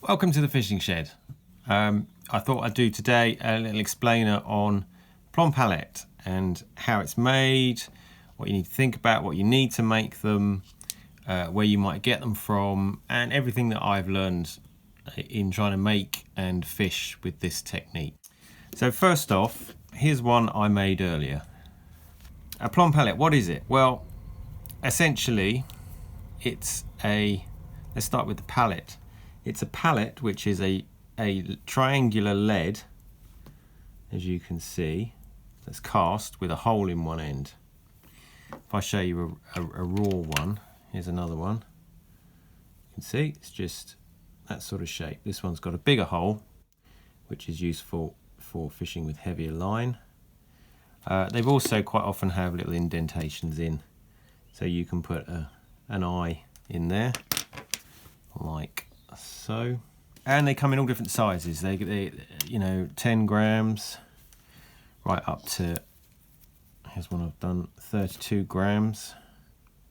Welcome to the fishing shed. I thought I'd do today a little explainer on Plomb Pallet and how it's made, what you need to think about, what you need to make them, where you might get them from, and everything that I've learned in trying to make and fish with this technique. So first off, here's one I made earlier. A Plomb Pallet, what is it? Well, essentially it's let's start with the pallet. It's a pallet which is a triangular lead, as you can see, that's cast with a hole in one end. If I show you a raw one, here's another one. You can see it's just that sort of shape. This one's got a bigger hole, which is useful for fishing with heavier line. They've also quite often have little indentations in, so you can put an eye in there, like so. And they come in all different sizes. They 10 grams, right up to, here's one I've done, 32 grams.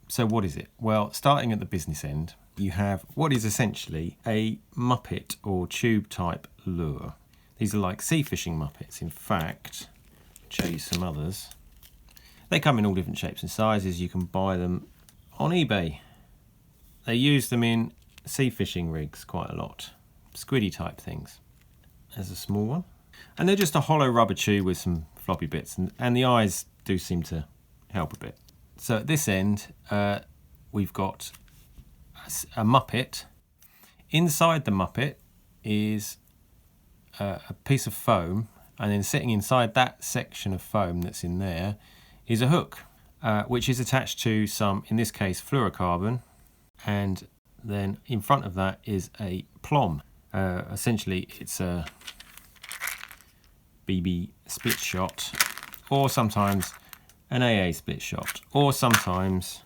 So what is it? Well, starting at the business end, you have what is essentially a muppet or tube type lure. These are like sea fishing muppets. In fact, I'll show you some others. They come in all different shapes and sizes. You can buy them on eBay. They use them in sea fishing rigs quite a lot. Squiddy type things. There's a small one. And they're just a hollow rubber tube with some floppy bits, and the eyes do seem to help a bit. So at this end, we've got a muppet. Inside the muppet is a piece of foam, and then sitting inside that section of foam that's in there is a hook, which is attached to some, in this case, fluorocarbon, and then in front of that is a plomb. Essentially it's a BB split shot, or sometimes an AA split shot, or sometimes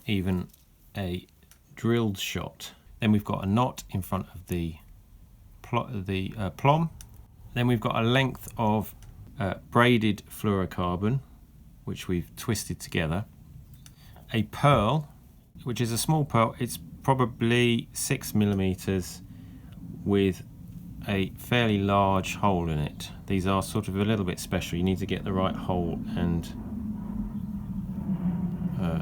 even a drilled shot. Then we've got a knot in front of the plomb. Then we've got a length of braided fluorocarbon, which we've twisted together. A pearl, which is a small pearl. It's probably 6mm with a fairly large hole in it. These are sort of a little bit special. You need to get the right hole, and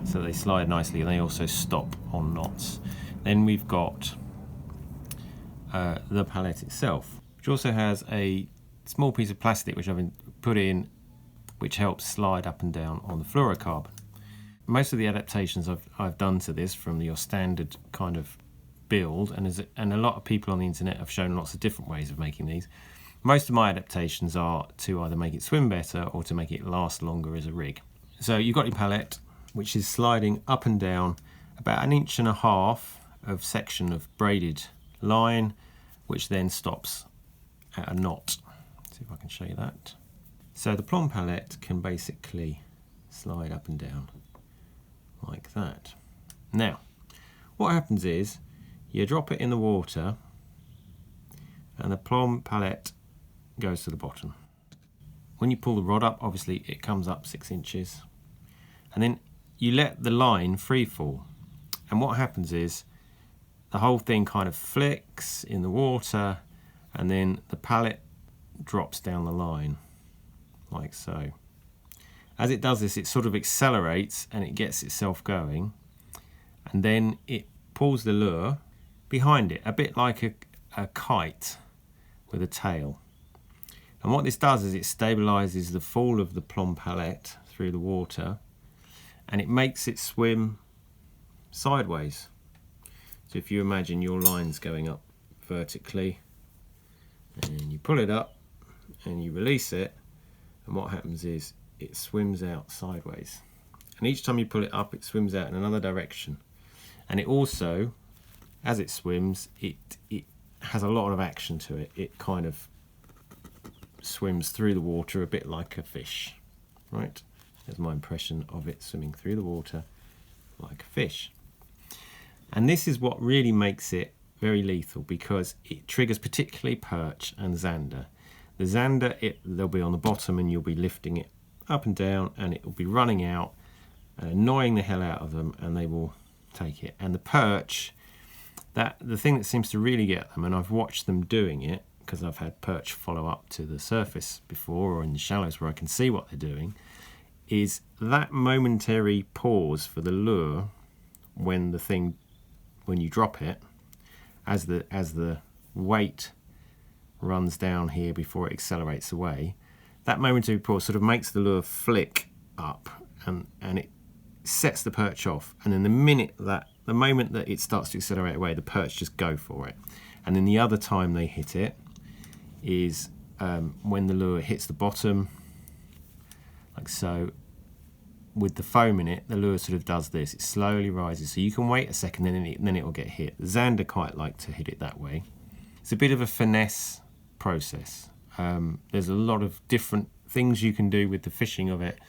so they slide nicely, and they also stop on knots. Then we've got the pallet itself, which also has a small piece of plastic which I've put in, which helps slide up and down on the fluorocarbon. Most of the adaptations I've done to this from your standard kind of build, and a lot of people on the internet have shown lots of different ways of making these. Most of my adaptations are to either make it swim better or to make it last longer as a rig. So you've got your pallet, which is sliding up and down about 1.5 inches of section of braided line, which then stops at a knot. Let's see if I can show you that. So the Plomb Pallet can basically slide up and down like that. Now, what happens is you drop it in the water, and the Plomb Pallet goes to the bottom. When you pull the rod up, obviously it comes up 6 inches, and then you let the line free fall. And what happens is the whole thing kind of flicks in the water, and then the pallet drops down the line like so. As it does this, it sort of accelerates and it gets itself going, and then it pulls the lure behind it, a bit like a kite with a tail. And what this does is it stabilizes the fall of the Plomb Pallet through the water, and it makes it swim sideways. So if you imagine your line's going up vertically, and you pull it up and you release it, and what happens is it swims out sideways. And each time you pull it up, it swims out in another direction. And it also, as it swims, it has a lot of action to it. It kind of swims through the water a bit like a fish, right? There's my impression of it swimming through the water like a fish. And this is what really makes it very lethal, because it triggers particularly perch and zander. The zander, they'll be on the bottom, and you'll be lifting it up and down, and it will be running out and annoying the hell out of them, and they will take it. And the perch, the thing that seems to really get them, and I've watched them doing it because I've had perch follow up to the surface before or in the shallows where I can see what they're doing, is that momentary pause for the lure when you drop it, as the weight runs down here before it accelerates away. That momentary pause sort of makes the lure flick up, and it sets the perch off. And then the moment that it starts to accelerate away, the perch just go for it. And then the other time they hit it is when the lure hits the bottom, like so. With the foam in it, the lure sort of does this. It slowly rises, so you can wait a second, then it will get hit. The Zander quite like to hit it that way. It's a bit of a finesse process. There's a lot of different things you can do with the fishing of it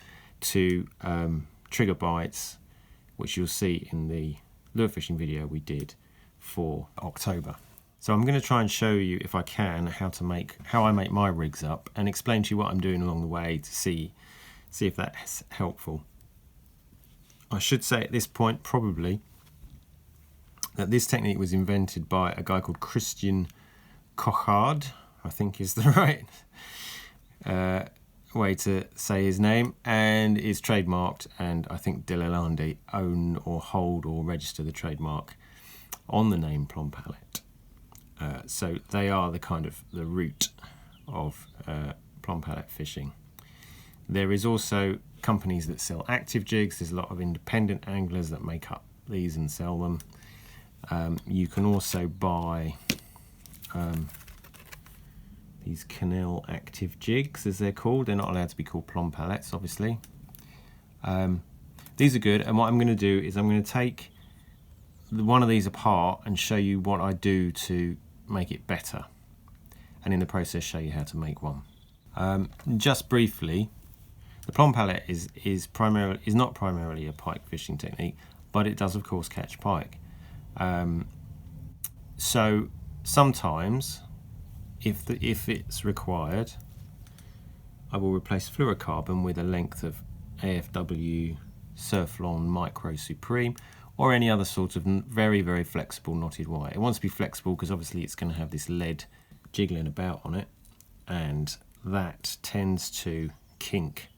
to trigger bites, which you'll see in the lure fishing video we did for October. So I'm going to try and show you, if I can, how I make my rigs up, and explain to you what I'm doing along the way to see if that's helpful. I should say at this point probably that this technique was invented by a guy called Christian Kochard, I think is the right way to say his name, and is trademarked, and I think De La Lande own or hold or register the trademark on the name Plomb Pallet. So they are the root of Plomb Pallet fishing. There is also companies that sell active jigs. There's a lot of independent anglers that make up these and sell them. You can also buy these Canal active jigs, as they're called. They're not allowed to be called Plomb Pallets, obviously. These are good, and what I'm going to do is I'm going to take one of these apart and show you what I do to make it better, and in the process show you how to make one. Just briefly, the Plomb Pallet is not primarily a pike fishing technique, but it does of course catch pike. So sometimes, if it's required, I will replace fluorocarbon with a length of AFW Surflon Micro Supreme, or any other sort of very, very flexible knotted wire. It wants to be flexible because obviously it's going to have this lead jiggling about on it, and that tends to kink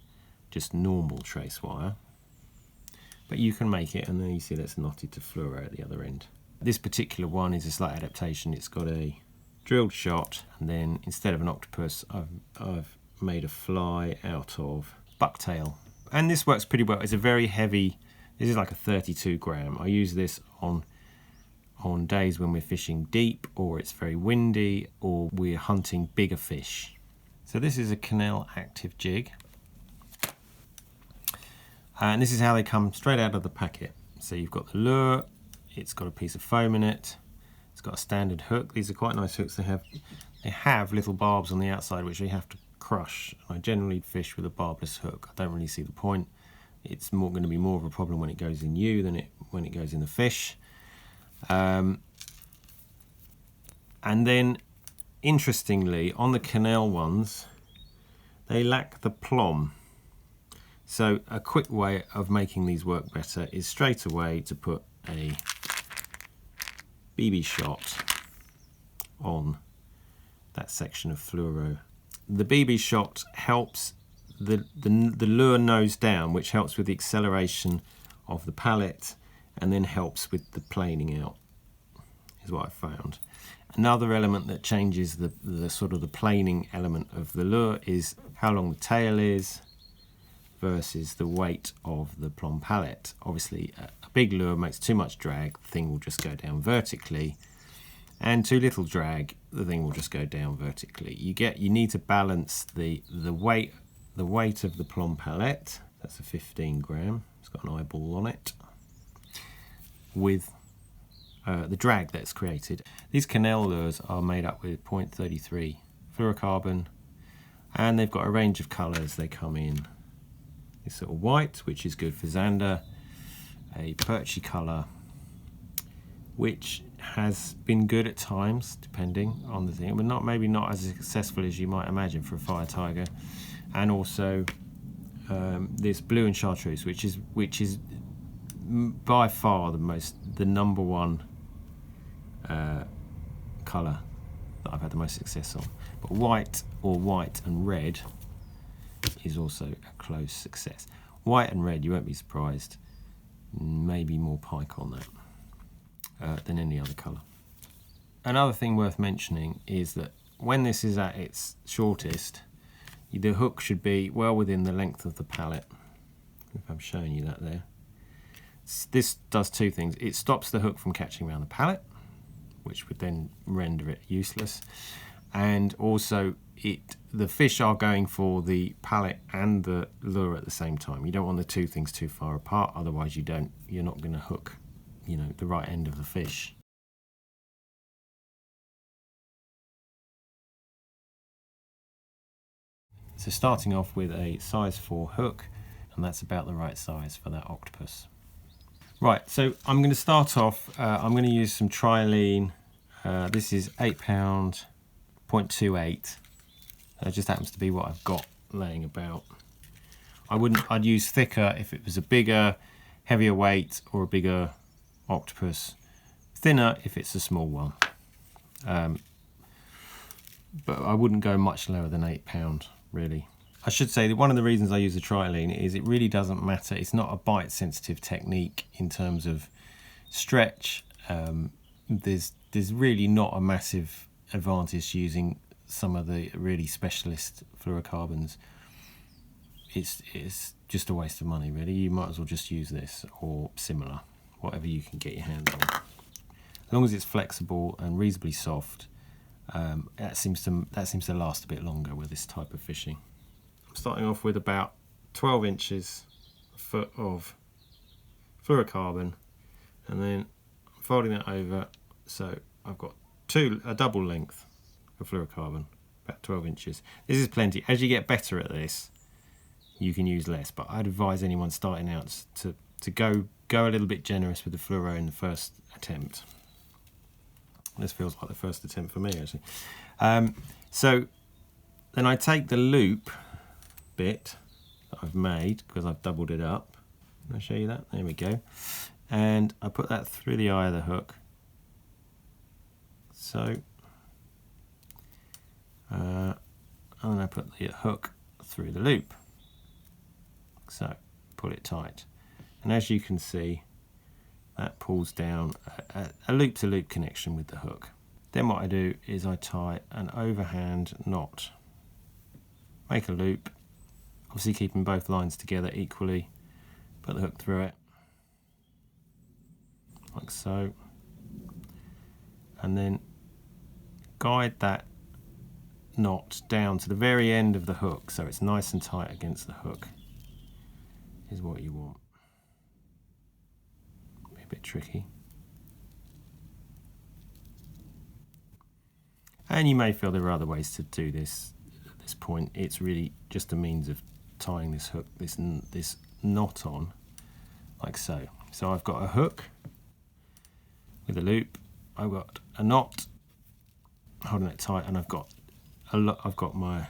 just normal trace wire, but you can make it, and then you see that's knotted to fluoro at the other end. This particular one is a slight adaptation. It's got a drilled shot, and then instead of an octopus I've made a fly out of bucktail, and this works pretty well. It's a very heavy, this is like a 32 gram. I use this on days when we're fishing deep, or it's very windy, or we're hunting bigger fish. So this is a Canal active jig, and this is how they come straight out of the packet. So you've got the lure, it's got a piece of foam in it, it's got a standard hook. These are quite nice hooks. They have little barbs on the outside which you have to crush. I generally fish with a barbless hook. I don't really see the point. It's going to be more of a problem when it goes in you than when it goes in the fish. And then, interestingly, on the Canal ones, they lack the plomb. So a quick way of making these work better is straight away to put a BB shot on that section of fluoro. The BB shot helps the lure nose down, which helps with the acceleration of the pallet, and then helps with the planing out, is what I found. Another element that changes the sort of the planing element of the lure is how long the tail is versus the weight of the Plomb Pallet. Obviously a big lure makes too much drag, the thing will just go down vertically, and too little drag, the thing will just go down vertically. You need to balance the weight of the Plomb Pallet, that's a 15 gram, it's got an eyeball on it, with the drag that's created. These Canal lures are made up with 0.33 fluorocarbon, and they've got a range of colours. They come in this sort of white, which is good for Zander, a perchy colour, which has been good at times, depending on the thing, but maybe not as successful as you might imagine for a fire tiger. And also this blue and chartreuse, which is by far the number one colour that I've had the most success on. But white or white and red is also a close success. White and red, you won't be surprised, maybe more pike on that than any other colour. Another thing worth mentioning is that when this is at its shortest, the hook should be well within the length of the pallet. If I'm showing you that there. This does two things. It stops the hook from catching around the pallet, which would then render it useless. And also the fish are going for the pallet and the lure at the same time. You don't want the two things too far apart, otherwise you're not going to hook, the right end of the fish. So starting off with a size 4 hook, and that's about the right size for that octopus. Right, so I'm going to start off, I'm going to use some trilene. This is 8 pound 0.28. It just happens to be what I've got laying about. I'd use thicker if it was a bigger, heavier weight or a bigger octopus. Thinner if it's a small one. But I wouldn't go much lower than 8 pound. Really. I should say that one of the reasons I use the trilene is it really doesn't matter. It's not a bite sensitive technique in terms of stretch. There's really not a massive advantage using some of the really specialist fluorocarbons. It's just a waste of money really. You might as well just use this or similar, whatever you can get your hands on. As long as it's flexible and reasonably soft, that seems to last a bit longer with this type of fishing. I'm starting off with about 12 inches a foot of fluorocarbon, and then I'm folding that over, so I've got a double length of fluorocarbon, about 12 inches. This is plenty. As you get better at this, you can use less, but I'd advise anyone starting out to go a little bit generous with the fluoro in the first attempt. This feels like the first attempt for me, actually. So then I take the loop bit that I've made, because I've doubled it up. Can I show you that? There we go. And I put that through the eye of the hook. So, and then I put the hook through the loop. So, pull it tight. And as you can see, that pulls down a loop-to-loop connection with the hook. Then what I do is I tie an overhand knot. Make a loop, obviously keeping both lines together equally. Put the hook through it, like so. And then guide that knot down to the very end of the hook, so it's nice and tight against the hook, is what you want. A bit tricky. And you may feel there are other ways to do this at this point. It's really just a means of tying this hook, this knot on, like so. So I've got a hook with a loop, I've got a knot holding it tight, and I've got my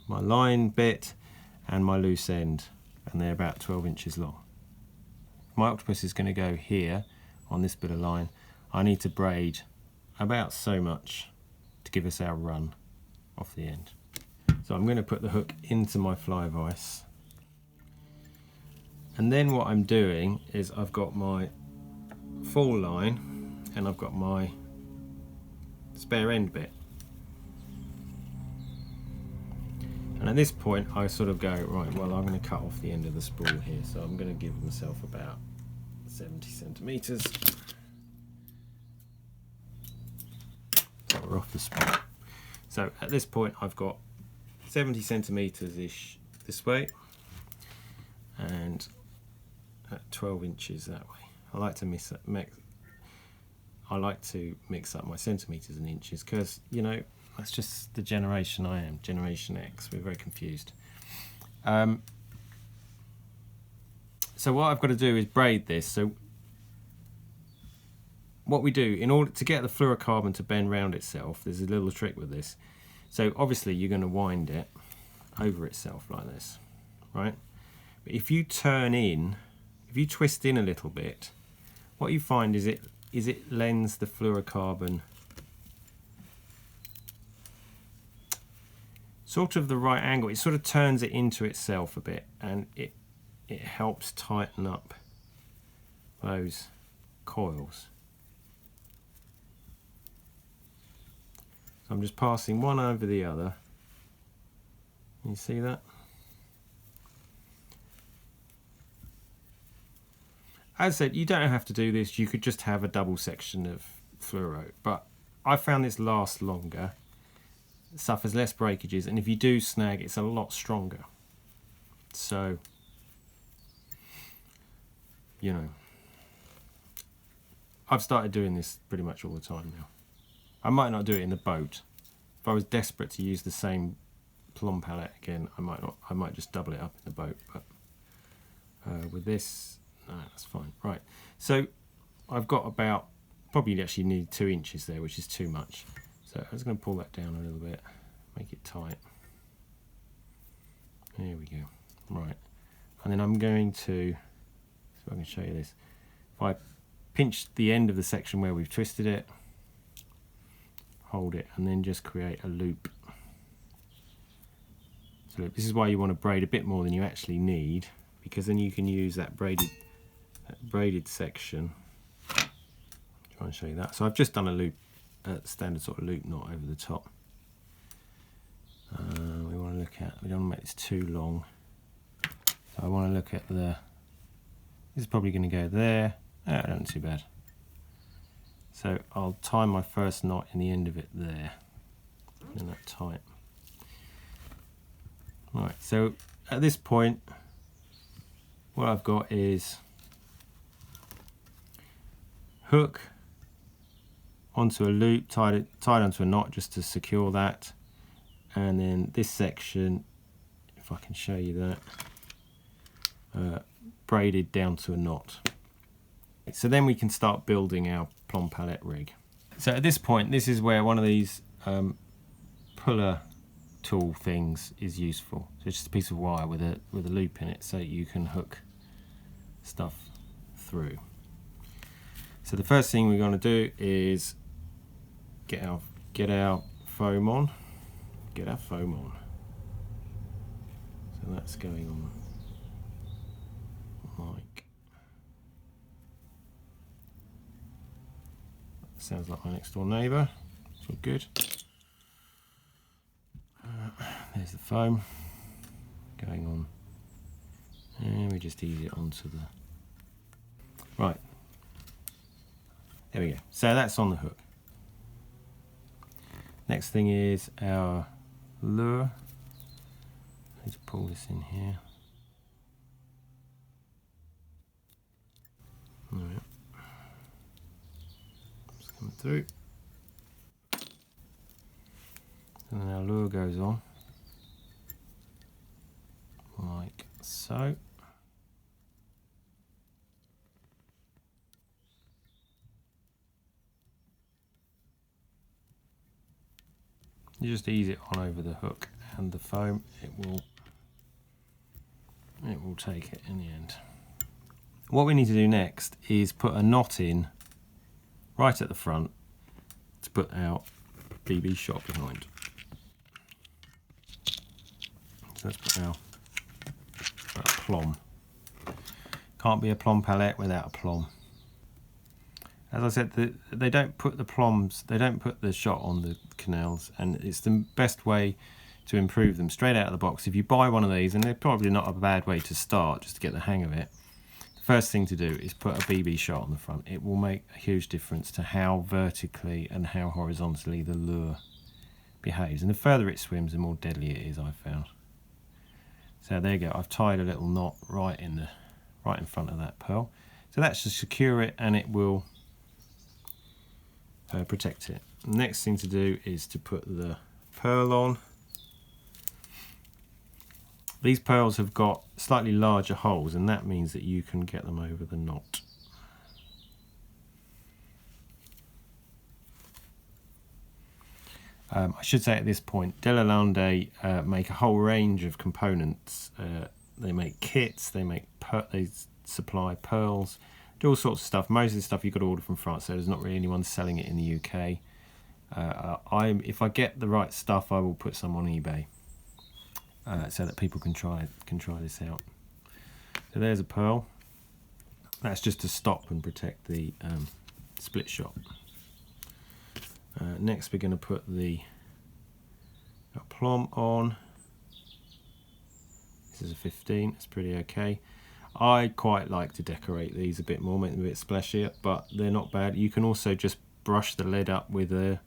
line bit and my loose end, and they're about 12 inches long. My octopus is going to go here on this bit of line. I need to braid about so much to give us our run off the end. So I'm going to put the hook into my fly vise, and then what I'm doing is I've got my fall line and I've got my spare end bit, and at this point I sort of go, right, well, I'm going to cut off the end of the spool here, so I'm going to give myself about 70 centimetres. So we're off the spool. So at this point I've got 70 centimetres ish this way and at 12 inches that way. I like to mix up my centimetres and inches, because that's just the generation I am, Generation X. We're very confused. So what I've got to do is braid this. So what we do, in order to get the fluorocarbon to bend round itself, there's a little trick with this. So obviously you're going to wind it over itself like this, right? But if you twist in a little bit, what you find is it is it lends the fluorocarbon sort of the right angle. It sort of turns it into itself a bit, and it helps tighten up those coils. So I'm just passing one over the other. Can you see that? As I said, you don't have to do this. You could just have a double section of fluoro, but I found this lasts longer, suffers less breakages, and if you do snag, it's a lot stronger. So, you know, I've started doing this pretty much all the time now. I might not do it in the boat. If I was desperate to use the same Plomb pallet again, I might just double it up in the boat, but with this, no, that's fine. Right, so I've got about, probably actually need 2 inches there, which is too much. So I'm just going to pull that down a little bit, make it tight. There we go. Right, and then I'm going to, so I can show you this. If I pinch the end of the section where we've twisted it, hold it, and then just create a loop. So this is why you want to braid a bit more than you actually need, because then you can use that braided section. Try and show you that. So I've just done a loop, standard sort of loop knot over the top. We want to look at, we don't want to make this too long. So I want to look at this is probably going to go there. Not too bad. So I'll tie my first knot in the end of it there. And that tight. Right, so at this point, what I've got is hook onto a loop, tied onto a knot just to secure that, and then this section, if I can show you that, braided down to a knot. So then we can start building our Plomb pallet rig. So at this point, this is where one of these puller tool things is useful. So it's just a piece of wire with a loop in it, so you can hook stuff through. So the first thing we're going to do is get our foam on. Get our foam on. So that's going on like. Sounds like my next door neighbour. It's all good. There's the foam going on, and we just ease it onto the. Right. There we go. So that's on the hook. Next thing is our lure. Let's pull this in here. All right. It's coming through. And then our lure goes on, like so. You just ease it on over the hook and the foam, it will take it in the end. What we need to do next is put a knot in right at the front to put our BB shot behind. So let's put our plomb. Can't be a Plomb pallet without a plomb. As I said, they don't put the plombs, they don't put the shot on the canals, and it's the best way to improve them straight out of the box. If you buy one of these, and they're probably not a bad way to start just to get the hang of it, the first thing to do is put a BB shot on the front. It will make a huge difference to how vertically and how horizontally the lure behaves, and the further it swims, the more deadly it is, I've found. So there you go, I've tied a little knot right in front of that pearl. So that's to secure it, and it will protect it. The next thing to do is to put the pearl on. These pearls have got slightly larger holes, and that means that you can get them over the knot. I should say at this point, Della Lande make a whole range of components. They make kits, they supply pearls, do all sorts of stuff. Most of the stuff you've got to order from France, so there's not really anyone selling it in the UK. If I get the right stuff, I will put some on eBay so that people can try this out. So there's a pearl. That's just to stop and protect the split shot. Next, we're going to put the plomb on. This is a 15. It's pretty okay. I quite like to decorate these a bit more, make them a bit splashier, but they're not bad. You can also just brush the lead up with a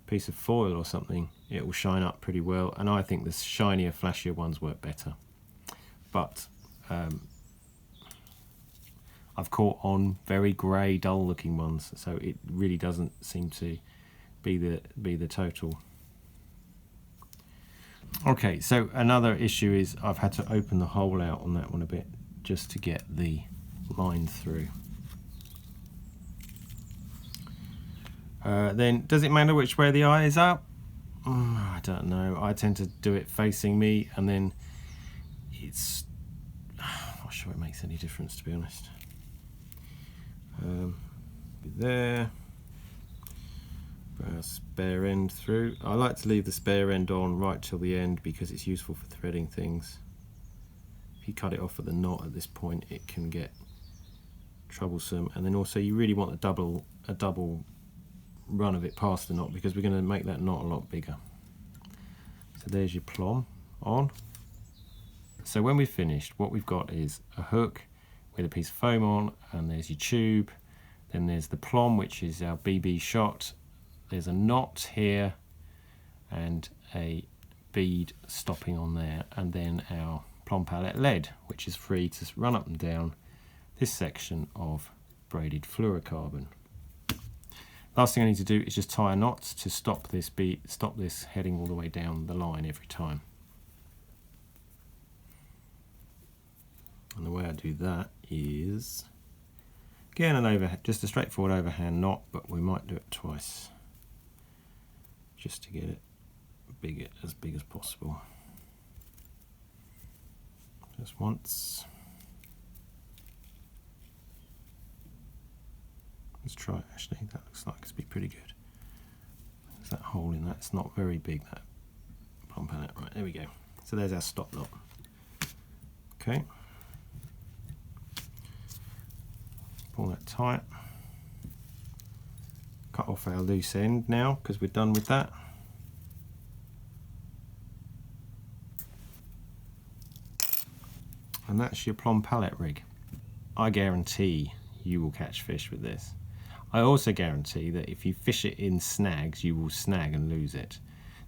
piece of foil or something. It will shine up pretty well, and I think the shinier, flashier ones work better. But I've caught on very grey, dull-looking ones, so it really doesn't seem to be the total. Okay, so another issue is I've had to open the hole out on that one a bit just to get the line through. Then, does it matter which way the eye is up? I don't know. I tend to do it facing me, and then it's... I'm not sure it makes any difference, to be honest. Be there. Put our spare end through. I like to leave the spare end on right till the end because it's useful for threading things. If you cut it off at the knot at this point, it can get troublesome. And then also you really want a double run of it past the knot because we're going to make that knot a lot bigger. So there's your plomb on. So when we've finished, what we've got is a hook with a piece of foam on, and there's your tube. Then there's the plomb, which is our BB shot. There's a knot here and a bead stopping on there, and then our Plomb Pallet lead, which is free to run up and down this section of braided fluorocarbon. Last thing I need to do is just tie a knot to stop this heading all the way down the line every time. And the way I do that is, again, just a straightforward overhand knot, but we might do it twice, just to get it as big as possible. Just once. Let's try it, actually. That looks like it's be pretty good. There's that hole in that. It's not very big, that Plomb Pallet. Right, there we go. So there's our stop knot. Okay. Pull that tight. Cut off our loose end now because we're done with that. And that's your Plomb Pallet rig. I guarantee you will catch fish with this. I also guarantee that if you fish it in snags, you will snag and lose it.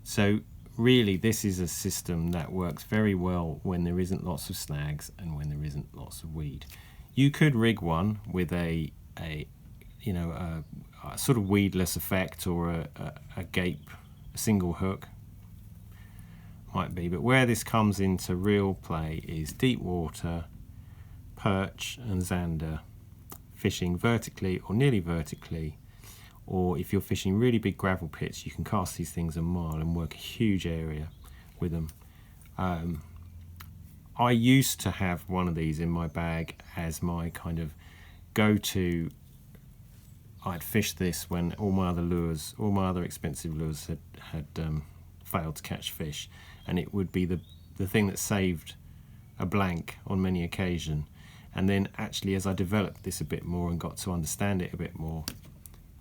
So really, this is a system that works very well when there isn't lots of snags and when there isn't lots of weed. You could rig one with a sort of weedless effect, or a gape, a single hook, might be. But where this comes into real play is deep water, perch and zander, fishing vertically or nearly vertically, or if you're fishing really big gravel pits, you can cast these things a mile and work a huge area with them. I used to have one of these in my bag as my kind of go-to. I'd fish this when all my other expensive lures had failed to catch fish, and it would be the thing that saved a blank on many occasions. And then actually, as I developed this a bit more and got to understand it a bit more,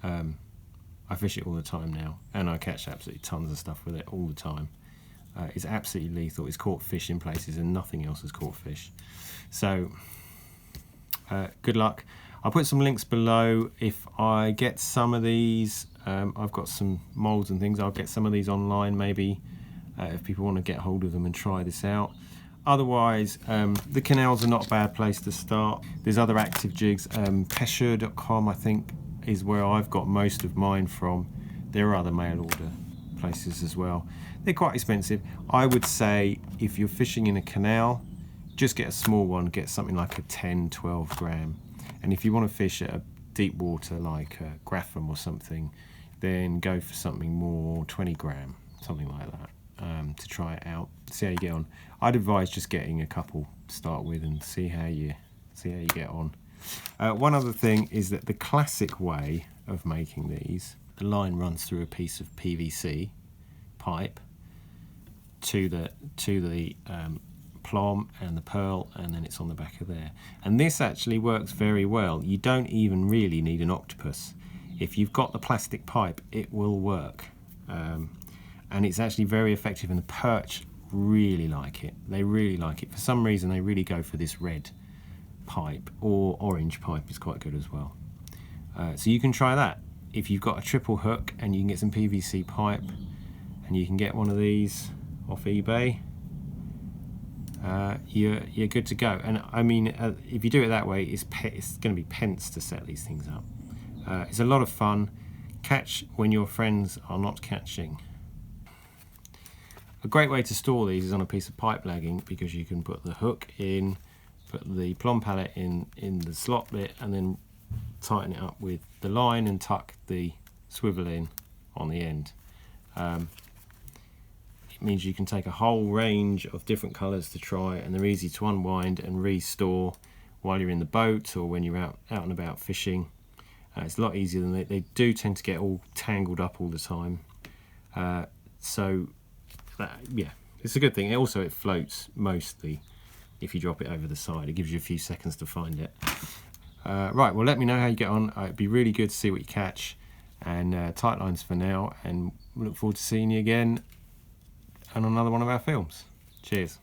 I fish it all the time now, and I catch absolutely tons of stuff with it all the time. It's absolutely lethal. It's caught fish in places and nothing else has caught fish. So good luck. I'll put some links below. If I get some of these, I've got some molds and things, I'll get some of these online maybe, if people want to get hold of them and try this out. Otherwise, the canals are not a bad place to start. There's other active jigs. Pêcheur.com, I think, is where I've got most of mine from. There are other mail order places as well. They're quite expensive. I would say if you're fishing in a canal, just get a small one. Get something like a 10-12 gram. And if you want to fish at a deep water like Grafham or something, then go for something more, 20 gram, something like that. To try it out, see how you get on. I'd advise just getting a couple to start with and see how you get on. One other thing is that the classic way of making these, the line runs through a piece of PVC pipe to the plomb and the pearl, and then it's on the back of there. And this actually works very well. You don't even really need an octopus. If you've got the plastic pipe, it will work. And it's actually very effective, and the perch really like it. They really like it. For some reason, they really go for this red pipe, or orange pipe is quite good as well. So you can try that. If you've got a triple hook and you can get some PVC pipe, and you can get one of these off eBay, you're good to go. And I mean, if you do it that way, it's going to be pence to set these things up. It's a lot of fun. Catch when your friends are not catching. A great way to store these is on a piece of pipe lagging, because you can put the hook in, put the Plomb Pallet in the slot bit, and then tighten it up with the line and tuck the swivel in on the end. It means you can take a whole range of different colours to try, and they're easy to unwind and restore while you're in the boat or when you're out and about fishing. It's a lot easier than they do tend to get all tangled up all the time. Yeah, it's a good thing. Also, it floats mostly if you drop it over the side. It gives you a few seconds to find it. Right, well, let me know how you get on. It'd be really good to see what you catch. And tight lines for now, and look forward to seeing you again on another one of our films. Cheers.